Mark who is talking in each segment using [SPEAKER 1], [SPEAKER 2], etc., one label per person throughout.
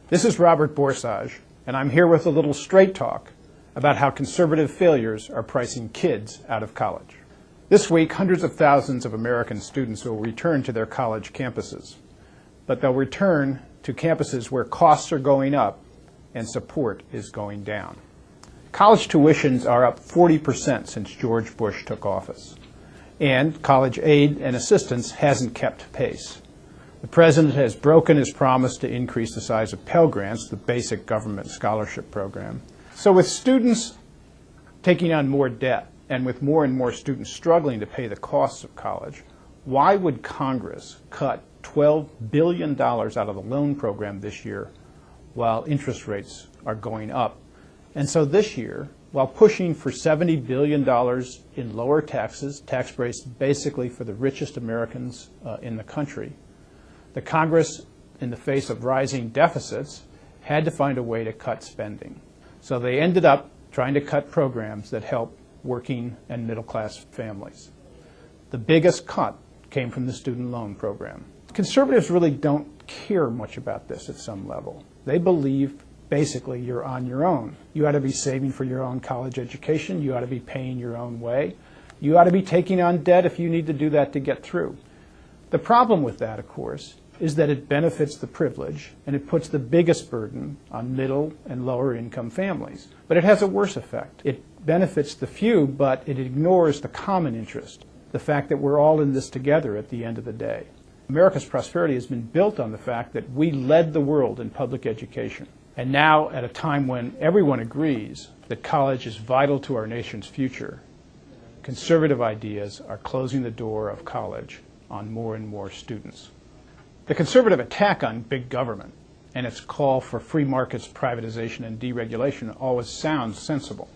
[SPEAKER 1] This is Robert Borsage, and I'm here with a little straight talk about how conservative failures are pricing kids out of college. This week, hundreds of thousands of American students will return to their college campuses, but they'll return to campuses where costs are going up and support is going down. College tuitions are up 40% since George Bush took office, and college aid and assistance hasn't kept pace. The President has broken his promise to increase the size of Pell Grants, the basic government scholarship program. So with students taking on more debt and with more and more students struggling to pay the costs of college, why would Congress cut $12 billion out of the loan program this year while interest rates are going up? And so this year, while pushing for $70 billion in lower taxes, tax breaks basically for the richest Americans in the country, the Congress, in the face of rising deficits, had to find a way to cut spending. So they ended up trying to cut programs that help working and middle-class families. The biggest cut came from the student loan program. Conservatives really don't care much about this at some level. They believe basically you're on your own. You ought to be saving for your own college education. You ought to be paying your own way. You ought to be taking on debt if you need to do that to get through. The problem with that, of course, is that it benefits the privileged and it puts the biggest burden on middle and lower income families. But it has a worse effect. It benefits the few, but it ignores the common interest, the fact that we're all in this together at the end of the day. America's prosperity has been built on the fact that we led the world in public education. And now, at a time when everyone agrees that college is vital to our nation's future, conservative ideas are closing the door of college on more and more students. The conservative attack on big government and its call for free markets, privatization, and deregulation always sounds sensible.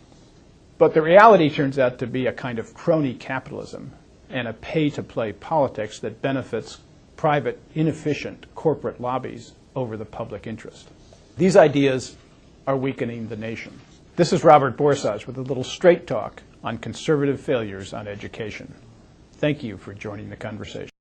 [SPEAKER 1] But the reality turns out to be a kind of crony capitalism and a pay-to-play politics that benefits private, inefficient corporate lobbies over the public interest. These ideas are weakening the nation. This is Robert Borsage with a little straight talk on conservative failures on education. Thank you for joining the conversation.